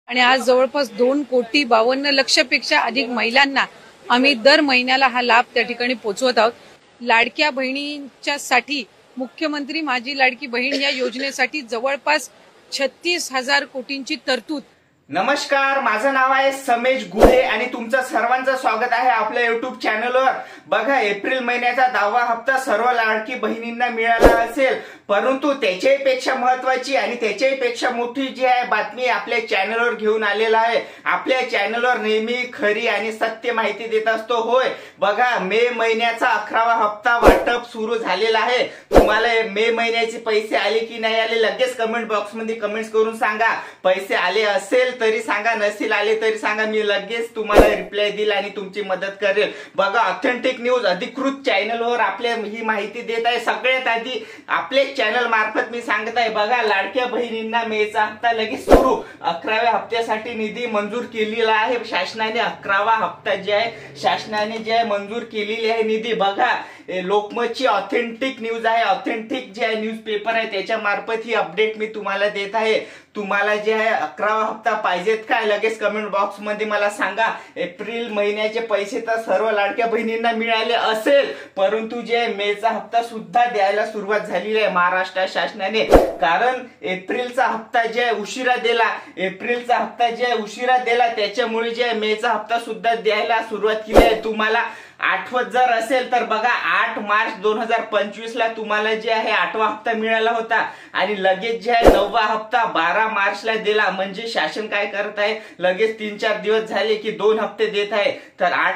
आणि आज जवळपास 2,52,00,000पेक्षा अधिक महिलांना आम्ही दर महिन्याला हा लाभ त्या ठिकाणी पोहोचवत आहोत। लाडक्या बहिणींच्या साठी मुख्यमंत्री माझी लाडकी बहीण या योजनेसाठी जवळपास 36,000 कोटींची तरतूद। नमस्कार, माझं नाव आहे समेश गुहे आणि तुमचं सर्वांचं स्वागत आहे आपल्या YouTube चॅनलवर। बघा, एप्रिल महिन्याचा 10वा हप्ता सर्व लाडकी बहिणींना मिळाला असेल, परंतु त्याच्यापेक्षा महत्त्वाची आणि त्याच्यापेक्षा मोठी जी आहे बातमी आपल्या चॅनलवर घेऊन आलेला आहे। आपल्या चॅनलवर नेहमी खरी आणि सत्य माहिती देत असतो। होय, बघा, मे महिन्याचा 11वा हप्ता वाटप सुरू झालेला आहे। तुम्हाला मे महिन्याचे पैसे आले की नाही आले लगेच कमेंट बॉक्स मध्ये कमेंट्स करून सांगा। पैसे आले असेल तरी सांगा, नसेल आले तरी सांगा, मी लगेच तुम्हाला रिप्लाय देईल आणि तुमची मदत करेल। बघा, ऑथेंटिक न्यूज अधिकृत चॅनलवर आपल्या ही माहिती देत आहे। सगळ्यात आधी आपले चॅनल मार्फत मी सांगत आहे, बघा, लाडक्या बहिणींना मेचा हप्ता लगेच सुरू। 11व्या हप्त्यासाठी निधी मंजूर केलेला आहे शासनाने। 11वा हप्ता जे आहे शासनाने जे आहे मंजूर केलेली आहे निधी। बघा, लोकमतची ऑथेंटिक न्यूज आहे, ऑथेंटिक जे आहे न्यूज पेपर आहे, त्याच्या मार्फत ही अपडेट मी तुम्हाला देत आहे। तुम्हाला जे आहे 11वा हप्ता पाहिजेत काय लगेच कमेंट बॉक्स मध्ये मला सांगा। एप्रिल महिन्याचे पैसे तर सर्व लाडक्या बहिणींना मिळाले असेल, परंतु जे मेचा हप्ता सुद्धा द्यायला सुरुवात झालेली आहे महाराष्ट्र शासनाने। कारण एप्रिलचा हप्ता जे आहे उशिरा दिला, एप्रिलचा हप्ता जे आहे उशिरा दिला, त्याच्यामुळे जे मेचा हप्ता सुद्धा द्यायला सुरुवात केली आहे। तुम्हाला आठवत जर असेल तर बघा, 8 मार्च 2025 ला तुम्हाला जे आहे 8वा हप्ता मिळाला होता आणि लगेच जे आहे 9वा हप्ता 12 मार्चला दिला। म्हणजे शासन काय करत आहे, लगेच 3-4 दिवस झाले की 2 हप्ते देत आहे। तर 8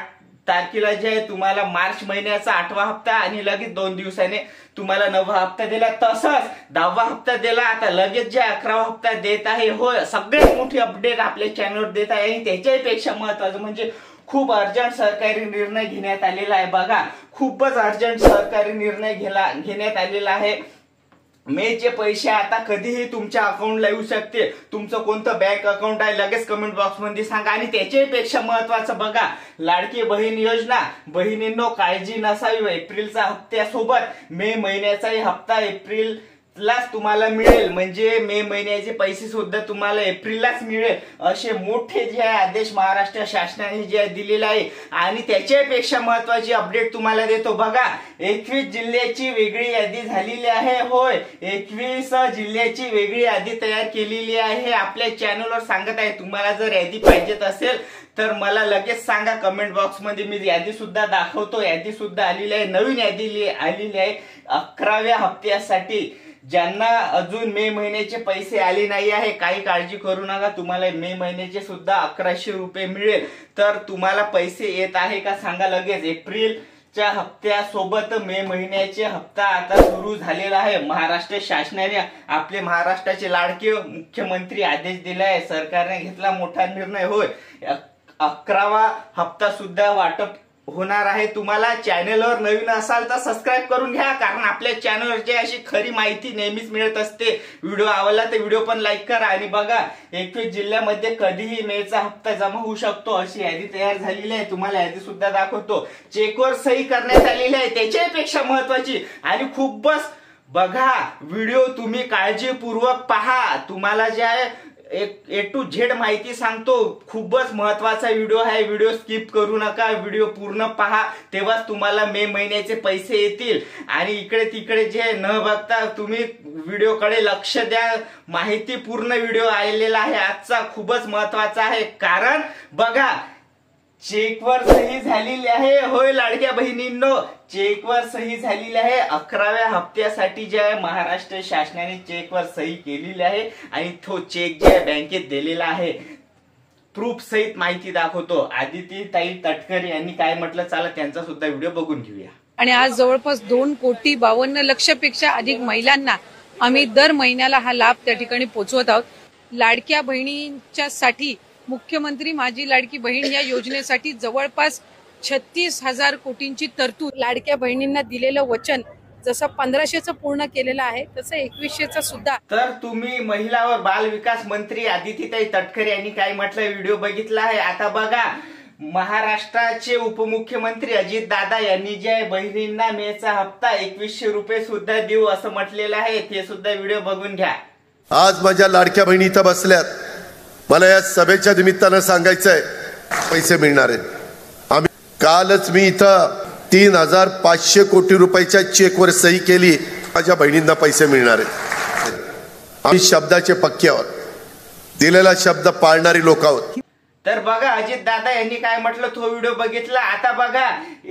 तारखेला जे आहे तुम्हाला मार्च महिन्याचा 8वा हप्ता आणि लगेच 2 दिवसाने तुम्हाला 9वा हप्ता दिला। तसंच 10वा हप्ता दिला, आता लगेच जे 11वा हप्ता देत आहे। होय, सगळ्यात मोठी अपडेट आपल्या चॅनलवर देत आहे आणि त्याच्यापेक्षा महत्त्वाचं म्हणजे खूप अर्जंट सरकारी निर्णय घेण्यात आलेला आहे। बघा, खूपच अर्जंट सरकारी निर्णय घेण्यात आलेला आहे। मेचे पैसे आता कधीही तुमच्या अकाउंटला येऊ शकते। तुमचं कोणतं बँक अकाउंट आहे लगेच कमेंट बॉक्स मध्ये सांगा। आणि त्याच्यापेक्षा महत्त्वाचं बघा, लाडकी बहीण योजना, बहिणींनो काळजी नसावी, एप्रिलचा हप्त्यासोबत मे महिन्याचाही हप्ता एप्रिल लाच तुम्हाला मिळेल। म्हणजे मे महिन्याचे पैसे सुद्धा तुम्हाला एप्रिललाच मिळेल, असे मोठे जे आदेश महाराष्ट्र शासनाने जे दिलेले आहे। आणि त्याच्यापेक्षा महत्त्वाची अपडेट तुम्हाला देतो। बघा, 21 जिल्ह्याची वेगळी यादी झालेली आहे। होय, 21 जिल्ह्याची वेगळी यादी तयार केलेली आहे। आपल्या चॅनलवर सांगत आहे, तुम्हाला जर यादी पाहिजेत असेल तर मला लगेच सांगा कमेंट बॉक्स मध्ये, मी यादी सुद्धा दाखवतो। यादी सुद्धा आलेली आहे, नवीन यादी आलेली आहे 11व्या हप्त्यासाठी। ज्यांना अजून मे महिन्याचे पैसे आले नाही आहे, काही काळजी करू नका, तुम्हाला मे महिन्याचे सुद्धा 1100 रुपये मिळेल। तर तुम्हाला पैसे येत आहे का सांगा लगेच। एप्रिलच्या हप्त्यासोबत मे महिन्याचे हप्ता आता सुरू झालेला आहे। महाराष्ट्र शासनाने आपले महाराष्ट्राचे लाडके मुख्यमंत्री आदेश दिला आहे, सरकारने घेतला मोठा निर्णय। होय, 11वा हप्ता सुद्धा वाटप होणार आहे। तुम्हाला चॅनलवर नवीन असाल तर सबस्क्राईब करून घ्या, कारण आपल्या चॅनलवर जे अशी खरी माहिती नेहमीच मिळत असते। व्हिडिओ आवडला तर व्हिडिओ पण लाईक करा। आणि बघा, 21 जिल्ह्यामध्ये कधीही मेचा हप्ता जमा होऊ शकतो अशी यादी तयार झालेली आहे। तुम्हाला यादी सुद्धा दाखवतो, चेकवर सही करण्यात आलेली आहे। त्याच्यापेक्षा महत्त्वाची आणि खूपच, बघा, व्हिडिओ तुम्ही काळजीपूर्वक पहा। तुम्हाला जे आहे A to Z माहिती सांगतो, खूपच महत्त्वाचा व्हिडिओ आहे। व्हिडिओ स्किप करू नका, व्हिडिओ पूर्ण पहा, तेव्हाच तुम्हाला मे महिन्याचे पैसे येतील। आणि इकडे तिकडे जे न बघता तुम्ही व्हिडिओकडे लक्ष द्या, माहिती पूर्ण व्हिडिओ आलेला आहे आजचा, खूपच महत्त्वाचा आहे। कारण बघा, चेकवर सही झालेली आहे। होय लाडक्या बहिणींनो, चेकवर सही झालेली आहे। 11व्या हप्त्यासाठी जे आहे महाराष्ट्र शासनाने चेकवर सही केलेली आहे आणि तो चेक जे आहे बँकेत दिलेला आहे। प्रूफ सहित माहिती दाखवतो। आदिती ताई तटकरे यांनी काय म्हटलं, चला त्यांचा सुद्धा व्हिडिओ बघून घेऊया। आणि आज जवळपास 2,52,00,000पेक्षा अधिक महिलांना आम्ही दर महिन्याला हा लाभ त्या ठिकाणी पोहोचवत आहोत। लाडक्या बहिणींच्या साठी मुख्यमंत्री माझी लाडकी बहीण या योजनेसाठी जवळपास 36,000 कोटींची तरतूद। लाडक्या बहिणींना दिलेलं वचन जसं 1500चं पूर्ण केलेलं आहे, तसं 2100चं सुद्धा। तर तुम्ही महिला व बाल विकास मंत्री आदितीताई तटकरे यांनी काय म्हटलं व्हिडिओ बघितला आहे। आता बघा, महाराष्ट्राचे उपमुख्यमंत्री अजित दादा यांनी जे बहिणींना मेचा हप्ता 2100 रुपये सुद्धा देऊ असं म्हटलेलं आहे। ते सुद्धा व्हिडिओ बघून घ्या। आज माझ्या लाडक्या बहिणी इथं बसल्यात, मला या सभेच्या निमित्तानं सांगायचं आहे, पैसे मिळणार आहेत. कालच मी इथं 3,500 कोटी रुपयाच्या चेकवर सही केली. माझ्या बहिणींना पैसे मिळणार आहेत. आम्ही शब्दाचे पक्के आहोत, दिलेला शब्द पाळणारी लोक आहोत. तर बघा अजित दादा यांनी काय म्हटलं तो व्हिडिओ बघितला. आता बघा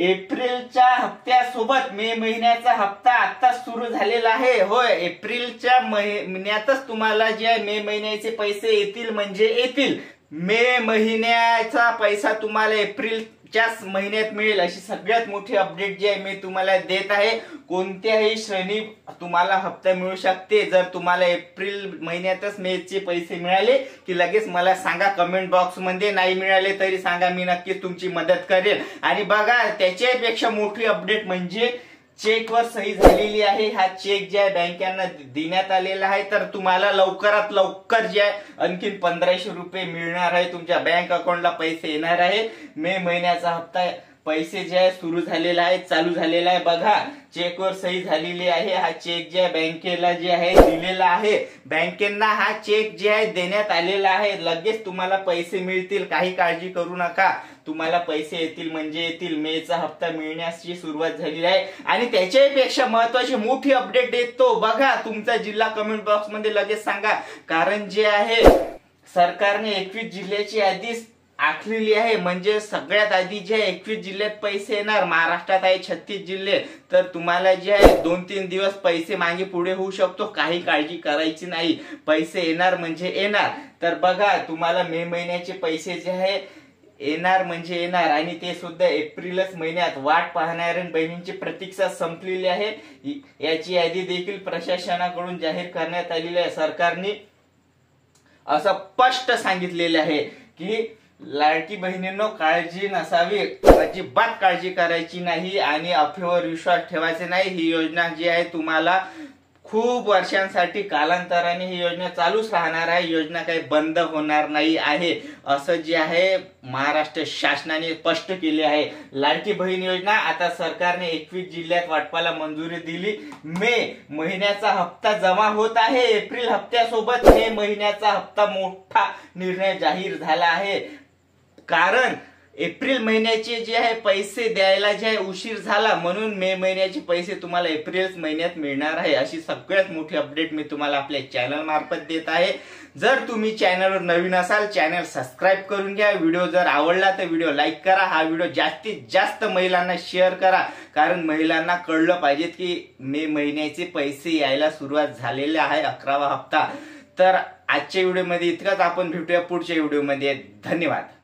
एप्रिलच्या हप्त्यासोबत मे महिन्याचा हप्ता आता सुरू झालेला आहे. होय, एप्रिलच्या महिन्यातच तुम्हाला जे मे महिन्याचे पैसे येतील म्हणजे येतील. मे महिन्याचा पैसा तुम्हाला एप्रिलच्याच महिन्यात मिळेल अशी सगळ्यात मोठी अपडेट जी आहे मी तुम्हाला देत आहे. कोणत्याही श्रेणी तुम्हाला हप्ता मिळू शकते. जर तुम्हाला एप्रिल महिन्यातच मेचे पैसे मिळाले की लगेच मला सांगा कमेंट बॉक्स मध्ये. नाही मिळाले तरी सांगा, मी नक्कीच तुमची मदत करेल. आणि बघा त्याच्यापेक्षा मोठी अपडेट म्हणजे चेकवर सही झालेली आहे. हा चेक जे आहे बँकांना देण्यात आलेला आहे. तर तुम्हाला लवकरात लवकर जे आहे आणखीन 1,500 रुपये मिळणार आहे. तुमच्या बँक अकाउंटला पैसे येणार आहे. मे महिन्याचा हप्ता पैसे जे आहे सुरू झालेला आहे, चालू झालेला आहे. बघा चेकवर सही झालेली आहे. हा चेक जे आहे बँकेला जे आहे दिलेला आहे. बँकेंना हा चेक जे आहे देण्यात आलेला आहे. लगेच तुम्हाला पैसे मिळतील, काही काळजी करू नका. तुम्हाला पैसे येतील म्हणजे येतील. मेचा हप्ता मिळण्याची सुरुवात झालेली आहे. आणि त्याच्यापेक्षा महत्वाची मोठी अपडेट देतो. बघा तुमचा जिल्हा कमेंट बॉक्स मध्ये लगेच सांगा. कारण जे आहे सरकारने 21 जिल्ह्याची यादी आखलेली आहे. म्हणजे सगळ्यात आधी जे 21 जिल्ह्यात पैसे येणार. महाराष्ट्रात आहे 36 जिल्हे. तर तुम्हाला जे आहे 2-3 दिवस पैसे मागे पुढे होऊ शकतो, काही काळजी करायची नाही. पैसे येणार म्हणजे येणार. तर बघा तुम्हाला मे महिन्याचे पैसे जे आहे येणार म्हणजे येणार. आणि ते सुद्धा एप्रिलच महिन्यात. वाट पाहणाऱ्या बहिणींची प्रतीक्षा संपलेली आहे. याची यादी देखील प्रशासनाकडून जाहीर करण्यात आलेली आहे. सरकारने असं स्पष्ट सांगितलेले आहे की लाडकी बहिणींनो काळजी नसावी, अजिबात काळजी करायची नाही आणि अफवेवर विश्वास ठेवायचा नाही. ही योजना जी आहे तुम्हाला खूप वर्षांसाठी कालांतराने ही योजना चालूच राहणार आहे. योजना काही बंद होणार नाही आहे असं जे आहे महाराष्ट्र शासनाने स्पष्ट केले आहे. लाडकी बहीण योजना आता सरकारने 21 जिल्ह्यात वाटपाला मंजुरी दिली. मे महिन्याचा हप्ता जमा होत आहे. एप्रिल हप्त्यासोबत मे महिन्याचा हप्ता मोठा निर्णय जाहीर झाला आहे. कारण एप्रिल महिन्याचे जे आहे पैसे द्यायला जे आहे उशीर झाला, म्हणून मे महिन्याचे पैसे तुम्हाला एप्रिल महिन्यात मिळणार आहे. अशी सगळ्यात मोठी अपडेट मी तुम्हाला आपल्या चॅनल मार्फत देत आहे. जर तुम्ही चॅनलवर नवीन असाल चॅनल सबस्क्राईब करून घ्या. व्हिडिओ जर आवडला तर व्हिडिओ लाईक करा. हा व्हिडिओ जास्तीत जास्त महिलांना शेअर करा. कारण महिलांना कळलं पाहिजे की मे महिन्याचे पैसे यायला सुरुवात झालेले आहे, 11वा हप्ता. तर आजच्या व्हिडिओमध्ये इतकंच. आपण भेटूया पुढच्या व्हिडिओमध्ये. धन्यवाद.